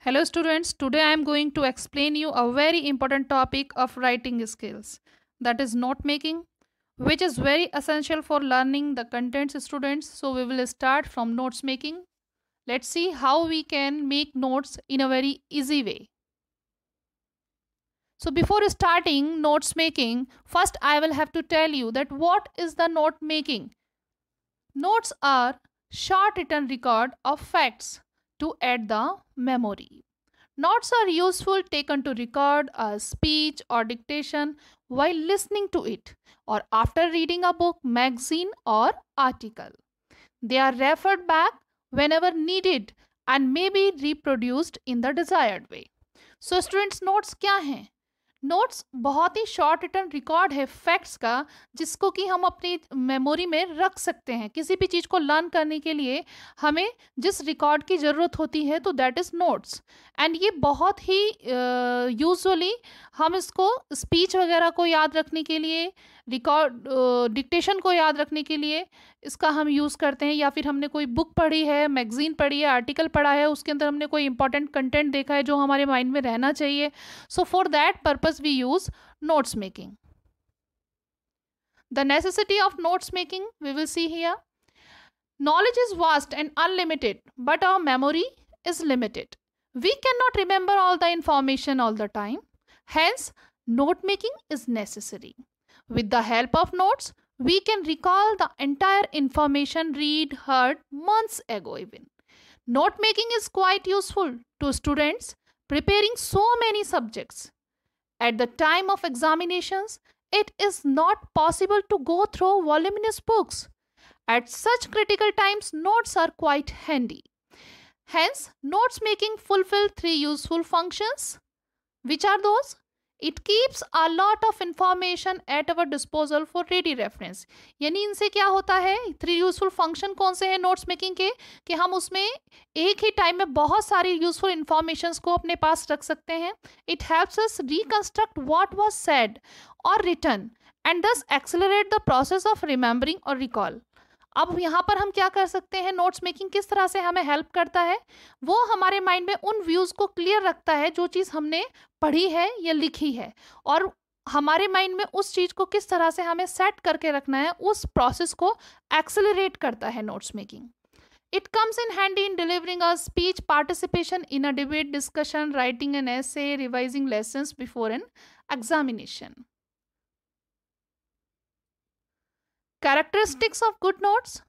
Hello students, today I am going to explain you a very important topic of writing skills, that is note making, which is very essential for learning the contents students. So we will start from notes making. Let's see how we can make notes in a very easy way. So before starting notes making, first I will have to tell you that what is the note making. Notes are short written record of facts to add the memory. Notes are useful taken to record a speech or dictation while listening to it or after reading a book, magazine, or article. They are referred back whenever needed and may be reproduced in the desired way. So students notes क्या हैं? Notes बहुत ही short return record है facts का, जिसको कि हम अपनी memory में रख सकते हैं। किसी भी चीज़ को लर्न करने के लिए हमें जिस रिकॉर्ड की ज़रूरत होती है तो दैट इज़ नोट्स। एंड ये बहुत ही यूजुअली हम इसको स्पीच वगैरह को याद रखने के लिए, रिकॉर्ड डिक्टेशन को याद रखने के लिए इसका हम यूज़ करते हैं, या फिर हमने कोई बुक पढ़ी है, मैगजीन पढ़ी है, आर्टिकल पढ़ा है, उसके अंदर हमने कोई इंपॉर्टेंट कंटेंट देखा है जो हमारे माइंड में रहना चाहिए। So for that purpose we use notes making. The necessity of notes making we will see here. Knowledge is vast and unlimited, but our memory is limited. We cannot remember all the information all the time. Hence, note making is necessary. With the help of notes, we can recall the entire information read, heard months ago even. Note making is quite useful to students preparing so many subjects. At the time of examinations, it is not possible to go through voluminous books. At such critical times, notes are quite handy. Hence, notes making fulfill three useful functions. Which are those? It keeps a lot of information at our disposal for ready reference. यानी इनसे क्या होता है, three useful function कौन से हैं notes making के, कि हम उसमें एक ही टाइम में बहुत सारी यूजफुल इंफॉर्मेशन को अपने पास रख सकते हैं. It helps us reconstruct what was said और रिटन एंड दस accelerate the process of remembering और रिकॉल. अब यहाँ पर हम क्या कर सकते हैं, नोट्स मेकिंग किस तरह से हमें हेल्प करता है, वो हमारे माइंड में उन व्यूज़ को क्लियर रखता है जो चीज़ हमने पढ़ी है या लिखी है, और हमारे माइंड में उस चीज़ को किस तरह से हमें सेट करके रखना है, उस प्रोसेस को एक्सेलरेट करता है notes making. It comes in handy in delivering a speech, participation in a debate, discussion, writing an essay, revising lessons before an examination. Characteristics of good notes.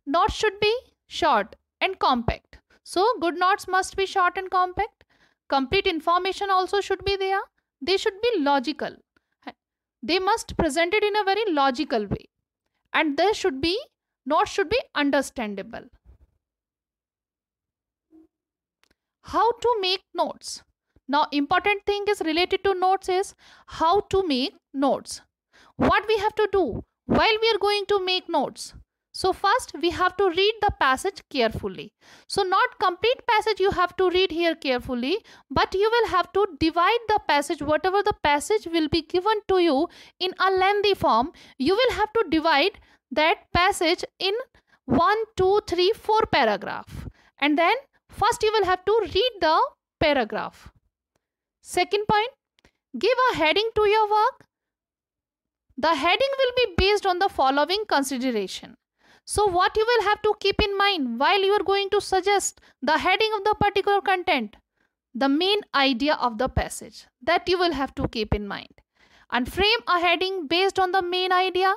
Notes should be short and compact. So good notes must be short and compact. Complete information also should be there. They should be logical. They must present it in a very logical way. And notes should be understandable. How to make notes. Now important thing is related to notes is how to make notes. What we have to do while we are going to make notes. So first we have to read the passage carefully. So not complete passage you have to read here carefully, but you will have to divide the passage, whatever the passage will be given to you in a lengthy form, you will have to divide that passage in 1, 2, 3, 4 paragraph. And then first you will have to read the paragraph. Second point, give a heading to your work. The heading will be based on the following consideration. So what you will have to keep in mind while you are going to suggest the heading of the particular content, the main idea of the passage, that you will have to keep in mind. And frame a heading based on the main idea.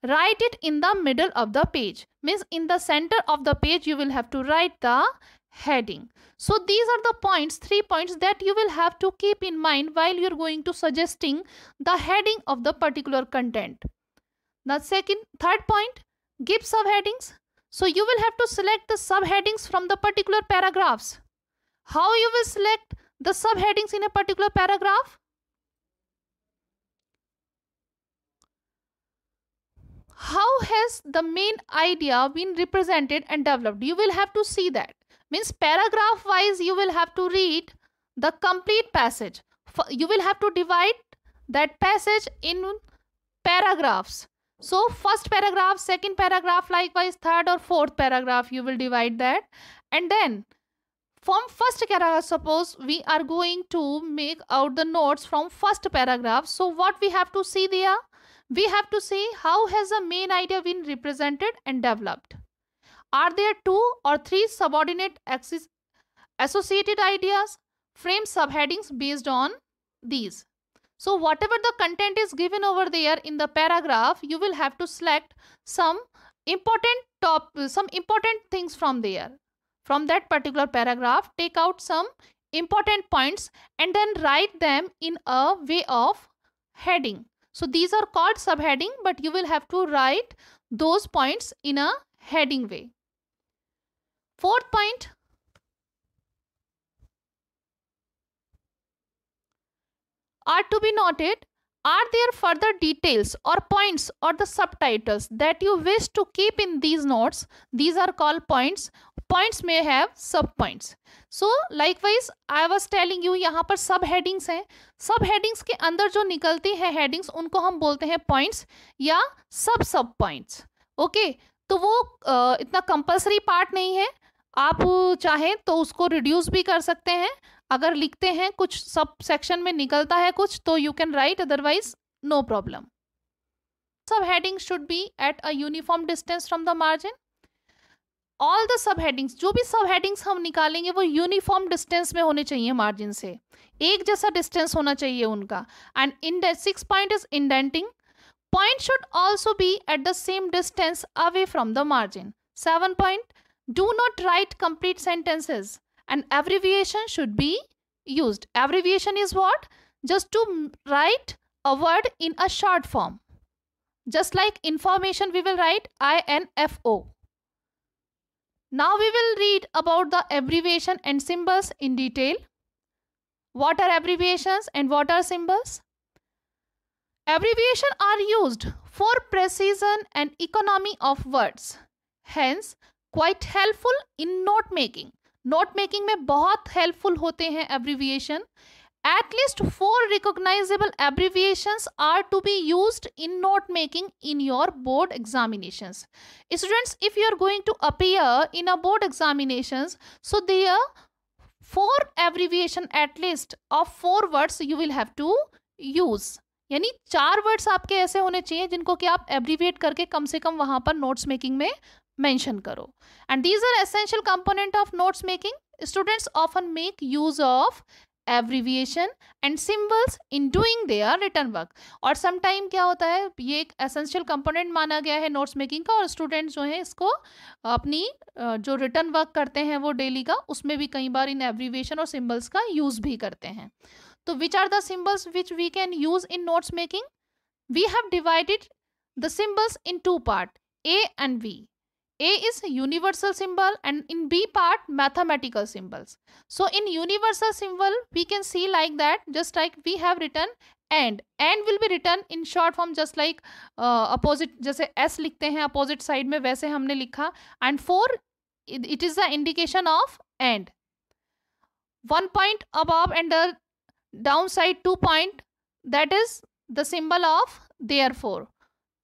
Write it in the middle of the page. Means in the center of the page you will have to write the heading. So these are the points, 3 points that you will have to keep in mind while you are going to suggesting the heading of the particular content. The third point, give subheadings. So you will have to select the subheadings from the particular paragraphs. How you will select the subheadings in a particular paragraph? How has the main idea been represented and developed? You will have to see that. Means paragraph wise you will have to read the complete passage. You will have to divide that passage in paragraphs. So first paragraph, second paragraph, likewise third or fourth paragraph you will divide that, and then from first paragraph, suppose we are going to make out the notes from first paragraph. So what we have to see there? We have to see how has the main idea been represented and developed. Are there 2 or 3 subordinate associated ideas? Frame subheadings based on these. So whatever the content is given over there in the paragraph, you will have to select some important things from there. From that particular paragraph, take out some important points and then write them in a way of heading. So these are called subheading, but you will have to write those points in a heading way. Fourth point, are to be noted, are there further details or points or the subtitles that you wish to keep in these notes? These are called points. Points may have sub points. So likewise I was telling you, यहाँ पर सब headings हैं. सब headings के अंदर जो निकलती है headings, उनको हम बोलते हैं points या सब points. ओके, तो वो इतना कंपल्सरी पार्ट नहीं है. आप चाहें तो उसको रिड्यूस भी कर सकते हैं. अगर लिखते हैं कुछ सब सेक्शन में निकलता है कुछ, तो you can write, otherwise no problem. Subheading should be at a uniform distance from the margin. All the subheadings, जो भी सब हेडिंग्स हम निकालेंगे वो यूनिफॉर्म डिस्टेंस में होने चाहिए मार्जिन से. एक जैसा डिस्टेंस होना चाहिए उनका. And in 6 point is indenting. Point should also be at the same distance away from the margin. 7 point, do not write complete sentences and abbreviation should be used. Abbreviation is what? Just to write a word in a short form. Just like information, we will write INFO. Now we will read about the abbreviation and symbols in detail. What are abbreviations and what are symbols? Abbreviations are used for precision and economy of words. Hence, quite helpful in note making. Note making में बहुत helpful होते हैं abbreviation. At least 4 recognizable abbreviations are to be used in note making in your board examinations. Students, if you are going to appear in a board examinations, so there 4 abbreviation at least of 4 words you will have to use. यानी 4 words आपके ऐसे होने चाहिए जिनको कि आप abbreviate करके कम से कम वहां पर नोट्स मेकिंग में मेंशन करो. And these are essential component of notes making. Students often make use of abbreviation and symbols in doing their written work. और समटाइम क्या होता है, ये एक एसेंशियल कंपोनेंट माना गया है नोट्स मेकिंग का, और स्टूडेंट्स जो है इसको अपनी जो रिटन वर्क करते हैं वो डेली का, उसमें भी कई बार इन एब्रीविएशन और सिंबल्स का यूज भी करते हैं. So which are the symbols which we can use in notes making? We have divided the symbols in 2 parts, A and B. A is universal symbol and in B part mathematical symbols. So in universal symbol we can see like that, just like we have written and. And will be written in short form just like opposite, जैसे S लिखते हैं opposite side में, वैसे हमने लिखा. And 4 it is the indication of and. 1 point above and the downside 2 point, that is the symbol of therefore.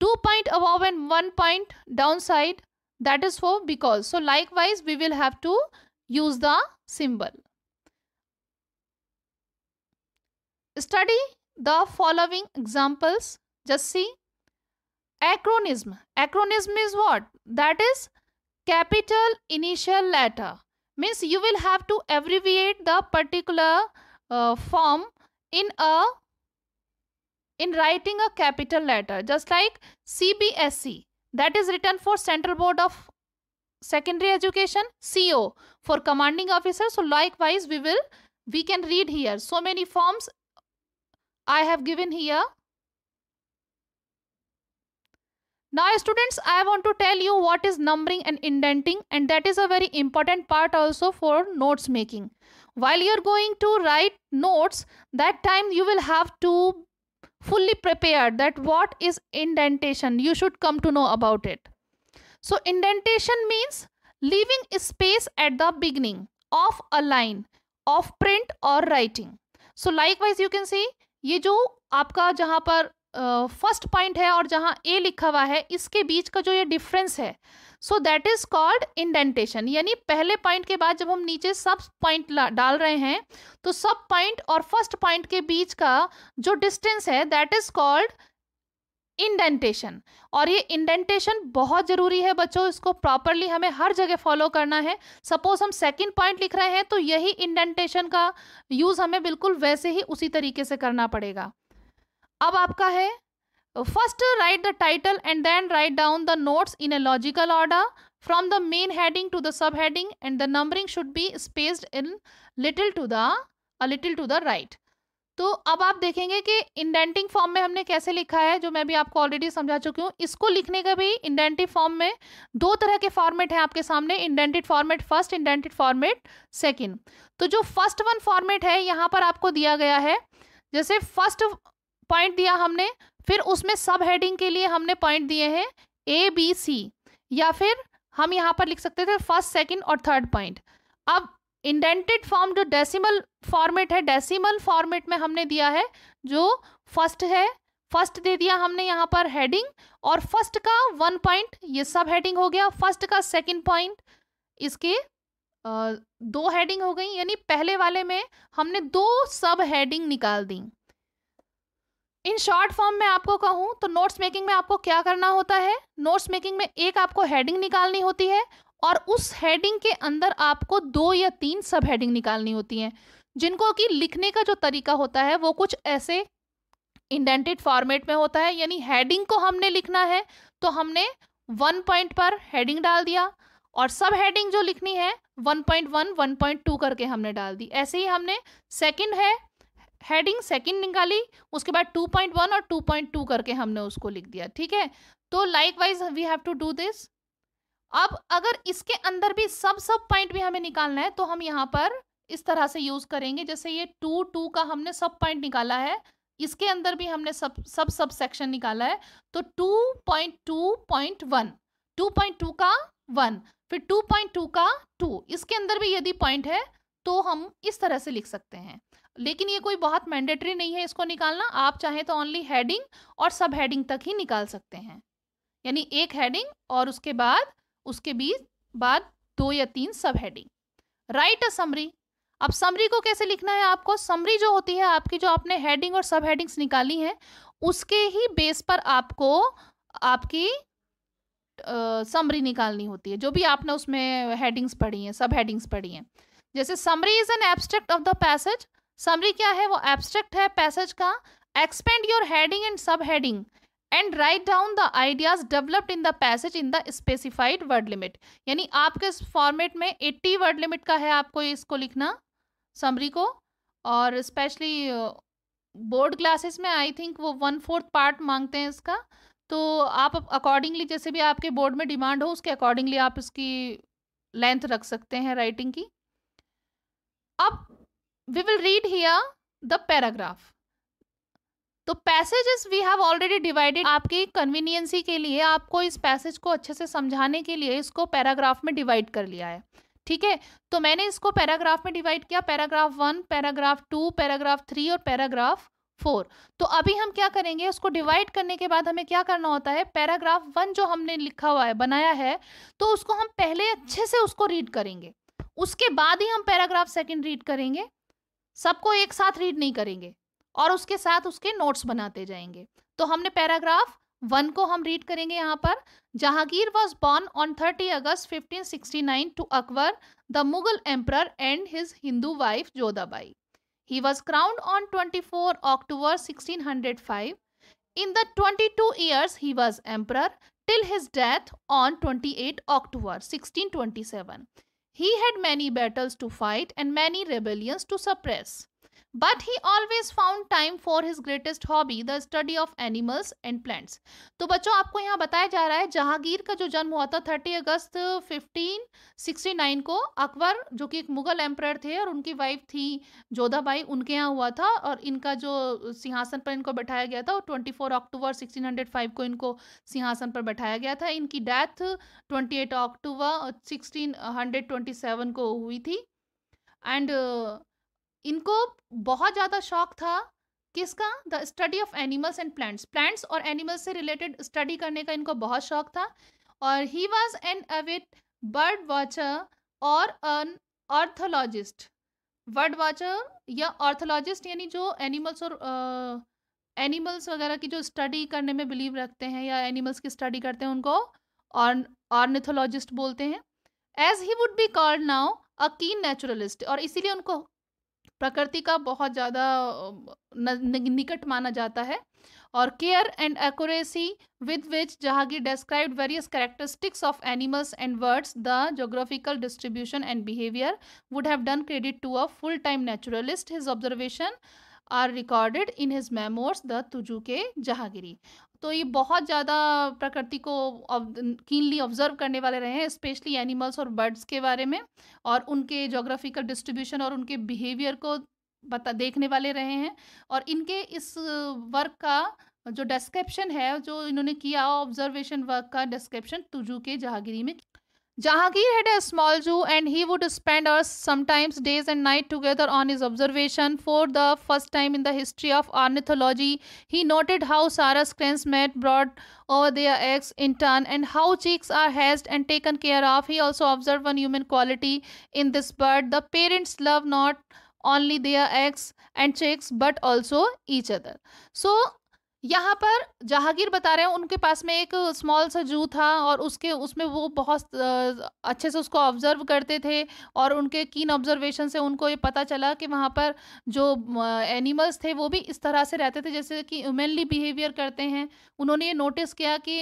2 point above and 1 point downside, that is for because. So likewise we will have to use the symbol. Study the following examples. Just see. Acronym. Acronym is what? That is capital initial letter. Means you will have to abbreviate the particular form in writing a capital letter, just like CBSE, that is written for Central Board of Secondary Education. CO for commanding officer. So likewise we can read here so many forms I have given here. Now students, I want to tell you what is numbering and indenting, and that is a very important part also for notes making. While you are going to write notes, that time you will have to fully prepare that what is indentation. You should come to know about it. So indentation means leaving space at the beginning of a line of print or writing. So likewise you can see, ये जो आपका जहाँ पर first point है और जहाँ ए लिखा हुआ है, इसके बीच का जो ये डिफरेंस है, so that is called indentation. यानी पहले पॉइंट के बाद जब हम नीचे सब पॉइंट डाल रहे हैं, तो सब पॉइंट और फर्स्ट पॉइंट के बीच का जो डिस्टेंस है, दैट इज कॉल्ड इंडेंटेशन। और ये इंडेंटेशन बहुत जरूरी है बच्चों, इसको प्रॉपरली हमें हर जगह फॉलो करना है। सपोज हम सेकंड पॉइंट लिख रहे हैं, तो यही इंडेंटेशन का यूज हमें बिल्कुल वैसे ही उसी तरीके से करना पड़ेगा। अब आपका है, first write the title and then write down the notes in a logical order from the main heading to the sub heading and the numbering should be spaced in little to the right. तो अब आप देखेंगे कि indenting form में हमने कैसे लिखा है, जो मैं भी आपको ऑलरेडी समझा चुकी हूँ। इसको लिखने का भी इंडेंटिव फॉर्म में दो तरह के फॉर्मेट है आपके सामने, indented format first, indented format second. तो जो फर्स्ट वन फॉर्मेट है यहाँ पर आपको दिया गया है, जैसे फर्स्ट पॉइंट दिया हमने, फिर उसमें सब हेडिंग के लिए हमने पॉइंट दिए हैं ABC, या फिर हम यहाँ पर लिख सकते थे फर्स्ट, सेकंड और थर्ड पॉइंट। अब इंडेंटेड फॉर्म जो डेसिमल फॉर्मेट है, डेसिमल फॉर्मेट में हमने दिया है जो फर्स्ट है, फर्स्ट दे दिया हमने यहाँ पर हेडिंग, और फर्स्ट का 1 पॉइंट ये सब हेडिंग हो गया, फर्स्ट का सेकंड पॉइंट इसके 2 हेडिंग हो गई। यानी पहले वाले में हमने 2 सब हेडिंग निकाल दी। इन शॉर्ट फॉर्म में आपको कहूँ तो नोट्स मेकिंग में आपको क्या करना होता है, नोट्स मेकिंग में एक आपको हेडिंग निकालनी होती है और उस हेडिंग के अंदर आपको 2 या 3 सब हेडिंग निकालनी होती हैं, जिनको कि लिखने का जो तरीका होता है वो कुछ ऐसे इंडेंटेड फॉर्मेट में होता है। यानी हेडिंग को हमने लिखना है तो हमने 1 पॉइंट पर हेडिंग डाल दिया, और सब हेडिंग जो लिखनी है 1.1, 1.2 करके हमने डाल दी। ऐसे ही हमने सेकंड है हेडिंग सेकंड निकाली, उसके बाद 2.1 और 2.2 करके हमने उसको लिख दिया। ठीक है, तो likewise we have to do this. अब अगर इसके अंदर भी सब पॉइंट भी हमें निकालना है तो हम यहाँ पर इस तरह से यूज करेंगे, जैसे ये 2 का हमने सब पॉइंट निकाला है, इसके अंदर भी हमने सब सेक्शन निकाला है, तो 2.2.1, 2.2 का 1, फिर 2.2 का 2, इसके अंदर भी यदि पॉइंट है तो हम इस तरह से लिख सकते हैं। लेकिन ये कोई बहुत मैंडेटरी नहीं है इसको निकालना, आप चाहें तो ओनली हेडिंग और सब हेडिंग तक ही निकाल सकते हैं। यानी एक हेडिंग और उसके बीच 2 या 3 सब हेडिंग। Right a summary. अब समरी को कैसे लिखना है आपको, समरी जो होती है आपकी, जो आपने हेडिंग और सब हेडिंग्स निकाली हैं उसके ही बेस पर आपको आपकी समरी निकालनी होती है, जो भी आपने उसमें हेडिंग्स पढ़ी हैं, सब हेडिंग्स पढ़ी हैं। जैसे summary is an abstract of the passage, summary क्या है, वो एब्स्ट्रैक्ट है पैसेज का। एक्सपेंड योर हेडिंग एंड सब heading and right down the ideas developed in the passage in the specified word limit. यानी आपके फॉर्मेट में 80 वर्ड लिमिट का है आपको इसको लिखना, समरी को। और स्पेशली बोर्ड क्लासेस में आई थिंक वो 1/4 पार्ट मांगते हैं इसका, तो आप अकॉर्डिंगली जैसे भी आपके बोर्ड में डिमांड हो उसके अकॉर्डिंगली आप इसकी लेंथ रख सकते हैं राइटिंग की। अब we will read here the paragraph. तो passages we have already divided, आपकी कन्वीनियंसी के लिए आपको इस पैसेज को अच्छे से समझाने के लिए इसको पैराग्राफ में डिवाइड कर लिया है। ठीक है, तो मैंने इसको पैराग्राफ में डिवाइड किया, पैराग्राफ 1, पैराग्राफ 2, पैराग्राफ 3 और पैराग्राफ 4। तो अभी हम क्या करेंगे, उसको डिवाइड करने के बाद हमें क्या करना होता है, पैराग्राफ 1 जो हमने लिखा हुआ है, बनाया है, तो उसको हम पहले अच्छे से उसको रीड करेंगे, उसके बाद ही हम पैराग्राफ 2 रीड करेंगे, सबको एक साथ रीड नहीं करेंगे, और उसके साथ उसके नोट्स बनाते जाएंगे। तो हमने पैराग्राफ 1 को हम रीड करेंगे यहाँ पर। Jahangir was born on 30 August 1569 to Akbar the Mughal emperor and his Hindu wife Jodhabai. He was crowned on 24 October 1605. In the 22 years he was emperor till his death on 28 October 1627. He had many battles to fight and many rebellions to suppress. But he always found time for his greatest hobby, the study of animals and plants. तो बच्चों आपको यहाँ बताया जा रहा है जहांगीर का जो जन्म हुआ था 30 अगस्त 1569 को, अकबर जो कि एक मुगल एम्परर थे और उनकी वाइफ थी जोधाबाई, उनके यहाँ हुआ था, और इनका जो सिंहासन पर इनको बैठाया गया था वो 24 अक्टूबर 1605 को इनको सिंहासन पर बैठाया गया था। इनकी डेथ 28 अक्टूबर 1627 को हुई थी। एंड इनको बहुत ज़्यादा शौक था किसका? The study of animals and plants, plants और एनिमल्स से रिलेटेड स्टडी करने का इनको बहुत शौक था। और he was an avid bird watcher और एन ऑर्थोलॉजिस्ट। बर्ड वॉचर या ऑर्थोलॉजिस्ट यानी जो एनिमल्स और एनिमल्स वगैरह की जो स्टडी करने में बिलीव रखते हैं या एनिमल्स की स्टडी करते हैं उनको ऑर्निथोलॉजिस्ट बोलते हैं। As he would be called now a keen naturalist, और इसीलिए उनको प्रकृति का बहुत ज़्यादा निकट माना जाता है। और care and accuracy with which Jahangir described various characteristics of animals and birds, the geographical distribution and behavior, would have done credit to a full-time naturalist. His observation are recorded in his memoirs, the Tuzuke Jahangiri. तो ये बहुत ज़्यादा प्रकृति को keenly observe करने वाले रहे हैं, स्पेशली एनिमल्स और बर्ड्स के बारे में, और उनके जोग्राफिकल डिस्ट्रीब्यूशन और उनके बिहेवियर को देखने वाले रहे हैं। और इनके इस वर्क का जो डिस्क्रिप्शन है, जो इन्होंने किया ऑब्जर्वेशन वर्क का डिस्क्रिप्शन तुजुके जहांगीरी में। Jahangir had a small zoo and he would spend hours, sometimes days and night together on his observation. For the first time in the history of ornithology, he noted how Sarus cranes met, brought over their eggs in turn, and how chicks are hatched and taken care of. He also observed one human quality in this bird: the parents love not only their eggs and chicks but also each other. So यहाँ पर जहांगीर बता रहे हैं उनके पास में एक small सा जू था और उसमें वो बहुत अच्छे से उसको ऑब्जर्व करते थे, और उनके कीन ऑब्जर्वेशन से उनको ये पता चला कि वहाँ पर जो एनिमल्स थे वो भी इस तरह से रहते थे जैसे कि ह्यूमनली बिहेवियर करते हैं। उन्होंने ये नोटिस किया कि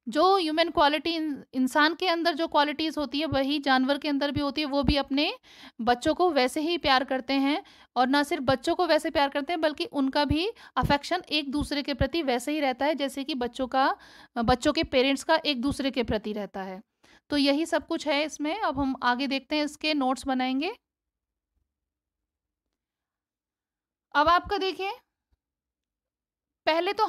जो ह्यूमन क्वालिटी, इंसान के अंदर जो क्वालिटीज़ होती है वही जानवर के अंदर भी होती है। वो भी अपने बच्चों को वैसे ही प्यार करते हैं, और ना सिर्फ बच्चों को वैसे प्यार करते हैं बल्कि उनका भी अफेक्शन एक दूसरे के प्रति वैसे ही रहता है जैसे कि बच्चों के पेरेंट्स का एक दूसरे के प्रति रहता है। तो यही सब कुछ है इसमें। अब हम आगे देखते हैं, इसके नोट्स बनाएंगे। अब आपका देखिए, पहले तो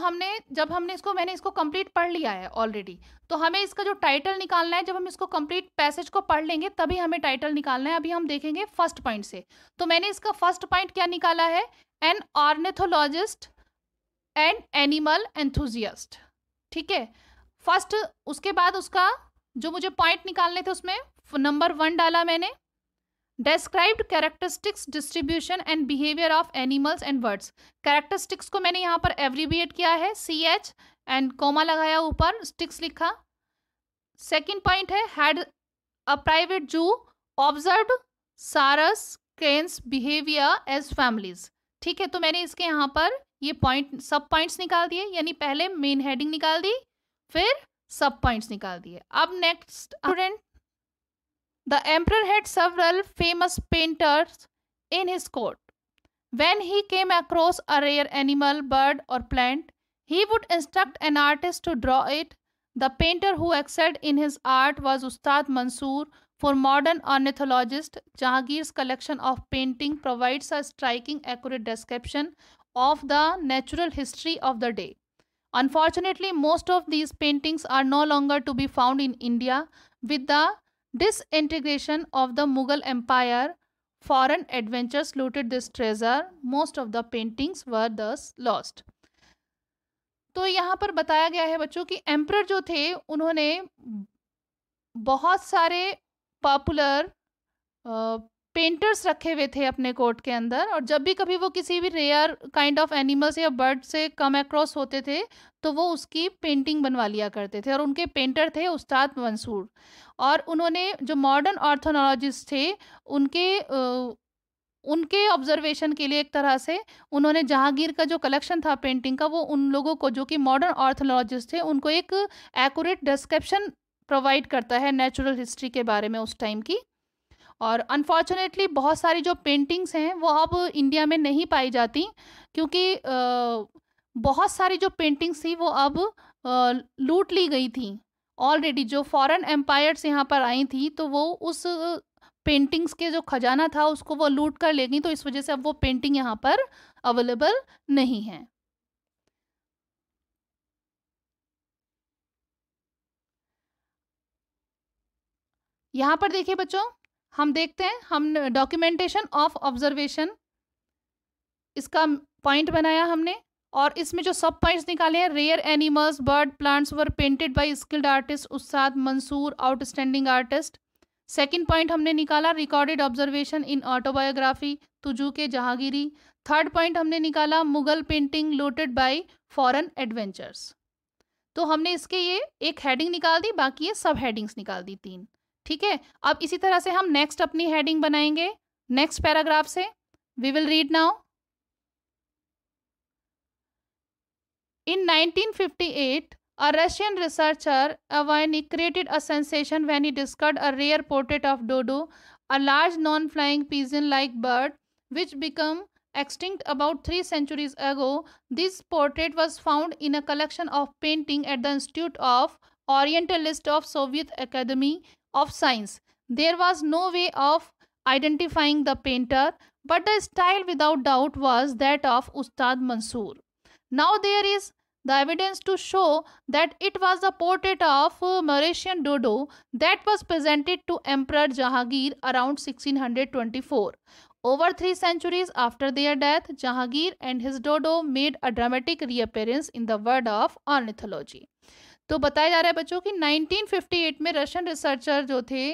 मैंने इसको कंप्लीट पढ़ लिया है ऑलरेडी, तो हमें इसका जो टाइटल निकालना है, जब हम इसको कंप्लीट पैसेज को पढ़ लेंगे तभी हमें टाइटल निकालना है। अभी हम देखेंगे फर्स्ट पॉइंट से। तो मैंने इसका फर्स्ट पॉइंट क्या निकाला है? An ornithologist and animal enthusiast. ठीक है, फर्स्ट। उसके बाद उसका जो मुझे पॉइंट निकालने थे उसमें नंबर 1 डाला मैंने, Described characteristics, distribution and behavior of animals and birds. Characteristics को मैंने यहाँ पर एब्रीविएट किया है, CH एंड कोमा लगाया, ऊपर स्टिक्स लिखा। सेकेंड पॉइंट है, had a private zoo observed Sarus cranes behavior as families. ठीक है, तो मैंने इसके यहाँ पर ये पॉइंट सब पॉइंट्स निकाल दिए, यानी पहले मेन हेडिंग निकाल दी, फिर सब पॉइंट्स निकाल दिए। अब next student, the emperor had several famous painters in his court. When he came across a rare animal, bird, or plant, he would instruct an artist to draw it. The painter who excelled in his art was Ustad Mansoor. For modern ornithologists, Jahangir's collection of painting provides a striking, accurate description of the natural history of the day. Unfortunately, most of these paintings are no longer to be found in India. With the disintegration of the Mughal Empire, foreign adventurers looted this treasure. Most of the paintings were thus lost. तो यहाँ पर बताया गया है बच्चों कि emperor जो थे उन्होंने बहुत सारे पॉपुलर पेंटर्स रखे हुए थे अपने कोर्ट के अंदर, और जब भी कभी वो किसी भी रेयर काइंड ऑफ एनिमल्स या बर्ड से कम अक्रॉस होते थे तो वो उसकी पेंटिंग बनवा लिया करते थे, और उनके पेंटर थे उस्ताद मंसूर। और उन्होंने जो मॉडर्न ऑर्थोलॉजिस्ट थे उनके ऑब्जर्वेशन के लिए एक तरह से उन्होंने जहांगीर का जो कलेक्शन था पेंटिंग का, वो उन लोगों को जो कि मॉडर्न ऑर्थोलॉजिस्ट थे उनको एक एक्यूरेट डिस्क्रिप्शन प्रोवाइड करता है नेचुरल हिस्ट्री के बारे में उस टाइम की। और अनफॉर्चुनेटली बहुत सारी जो पेंटिंग्स हैं वो अब इंडिया में नहीं पाई जाती, क्योंकि बहुत सारी जो पेंटिंग्स थी वो अब लूट ली गई थी ऑलरेडी। जो फॉरेन एम्पायर्स यहाँ पर आई थी तो वो उस पेंटिंग्स के जो खजाना था उसको वो लूट कर ले गई, तो इस वजह से अब वो पेंटिंग यहाँ पर अवेलेबल नहीं है। यहाँ पर देखिए बच्चों, हम देखते हैं, हम डॉक्यूमेंटेशन ऑफ ऑब्जर्वेशन, इसका पॉइंट बनाया हमने, और इसमें जो सब पॉइंट्स निकाले हैं, rare animals, bird, plants were painted by skilled artist Ustad Mansur, outstanding artist. Second point हमने निकाला, recorded observation in autobiography Tuzuke Jahangiri. Third point हमने निकाला, Mughal painting looted by foreign adventures. तो हमने इसके ये एक हेडिंग निकाल दी, बाकी ये सब हेडिंग्स निकाल दी 3। ठीक है, अब इसी तरह से हम नेक्स्ट अपनी हेडिंग बनाएंगे नेक्स्ट पैराग्राफ से। We will read now. In 1958, a Russian researcher, Avani, created a sensation when he discovered a rare portrait of Dodo, a large non-flying pigeon-like bird which became extinct about 3 centuries ago. This portrait was found in a collection of painting at the Institute of Orientalist of Soviet Academy of Science. There was no way of identifying the painter, but the style without doubt was that of Ustad Mansoor. Now there is the evidence to show that it was the portrait of Mauritian dodo that was presented to Emperor Jahangir around 1624. Over 3 centuries after their death, Jahangir and his dodo made a dramatic reappearance in the world of ornithology. तो बताया जा रहा है बच्चों कि 1958 में Russian researcher जो थे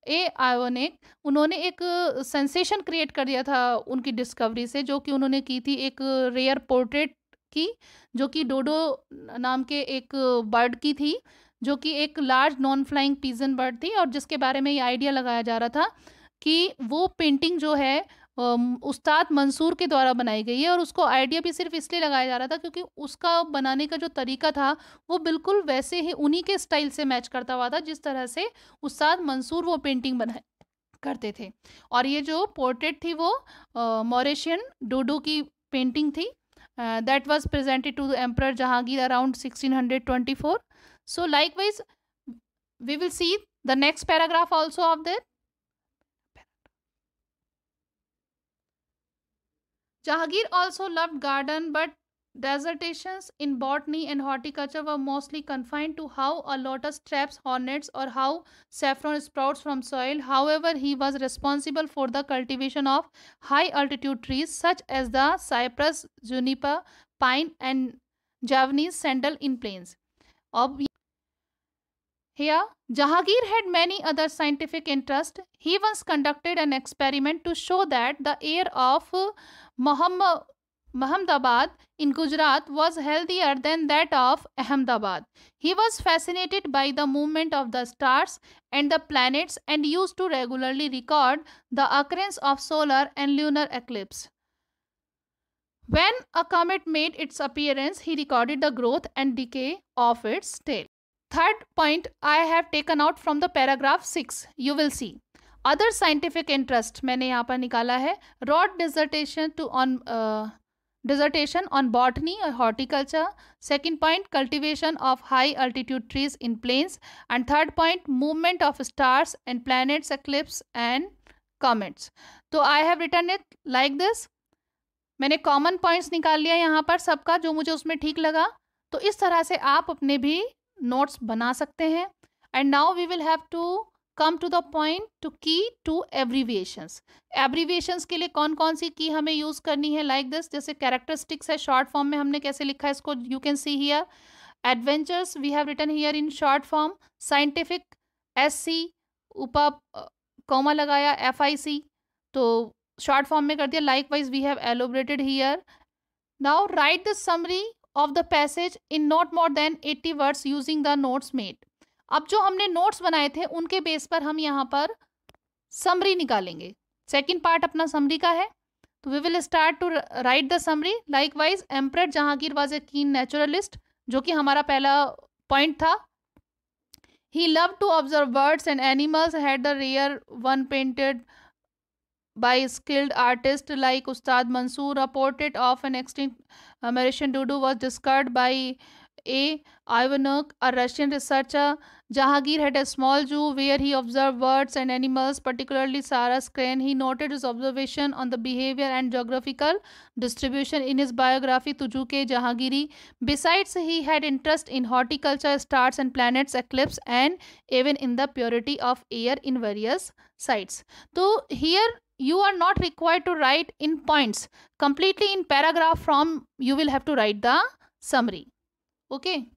आयोनिक, उन्होंने एक सेंसेशन क्रिएट कर दिया था उनकी डिस्कवरी से, जो कि उन्होंने की थी एक रेयर पोर्ट्रेट की, जो कि डोडो नाम के एक बर्ड की थी, जो कि एक large non flying pigeon bird थी, और जिसके बारे में ये आइडिया लगाया जा रहा था कि वो पेंटिंग जो है उस्ताद मंसूर के द्वारा बनाई गई है। और उसको आइडिया भी सिर्फ इसलिए लगाया जा रहा था क्योंकि उसका बनाने का जो तरीका था वो बिल्कुल वैसे ही उन्हीं के स्टाइल से मैच करता हुआ था जिस तरह से उस्ताद मंसूर वो पेंटिंग बनाए करते थे। और ये जो पोर्ट्रेट थी वो मॉरिशियन डोडो की पेंटिंग थी, that was presented to the Emperor Jahangir around 1624. So likewise, we will see the next paragraph also of that. Jahangir also loved garden, but dissertations in botany and horticulture were mostly confined to how a lotus traps hornets or how saffron sprouts from soil. However, he was responsible for the cultivation of high altitude trees such as the cypress, juniper, pine and Javanese sandal in plains. Here, Jahangir had many other scientific interests. He once conducted an experiment to show that the air of Mohammadabad in Gujarat was healthier than that of Ahmedabad. He was fascinated by the movement of the stars and the planets and used to regularly record the occurrence of solar and lunar eclipse. When a comet made its appearance, he recorded the growth and decay of its tail. Third point I have taken out from the paragraph 6. You will see. Other scientific interest मैंने यहाँ पर निकाला है. Wrote dissertation on botany or horticulture. Second point, cultivation of high altitude trees in plains. And third point, movement of stars and planets, eclipse and comets. तो I have written it like this. मैंने common points निकाल लिया यहाँ पर सबका, जो मुझे उसमें ठीक लगा. तो इस तरह से आप अपने भी नोट्स बना सकते हैं. And now we will have to come to the point two key to abbreviations. Abbreviations के लिए कौन कौन सी की हमें यूज करनी है, लाइक दिस. जैसे कैरेक्टरिस्टिक्स है, शॉर्ट फॉर्म में हमने कैसे लिखा है इसको, you can see here. Adventures we have written here in short form. Scientific SC उपा कॉमा लगाया FIC, तो शॉर्ट फॉर्म में कर दिया. Likewise we have elaborated here. Now write the summary of the passage in not more than 80 words using the notes made. अब जो हमने notes बनाए थे उनके बेस पर हम यहाँ पर समरी निकालेंगे. सेकंड पार्ट अपना समरी का है, तो we will start to write the summary. Likewise emperor Jahangir was a keen naturalist, जो कि हमारा पहला पॉइंट था. He love to observe birds and animals, had the rare one painted by skilled artists like Ustad Mansoor. A portrait of an extinct Mauritian dodo was discovered by A. Ivanuk, a Russian researcher. Jahangir had a small zoo where he observed birds and animals, particularly Sarus crane. He noted his observation on the behavior and geographical distribution in his biography Tujuke Jahangiri. Besides, he had interest in horticulture, stars and planets, eclipse, and even in the purity of air in various sites. So here you are not required to write in points. Completely in paragraph from you will have to write the summary. Okay.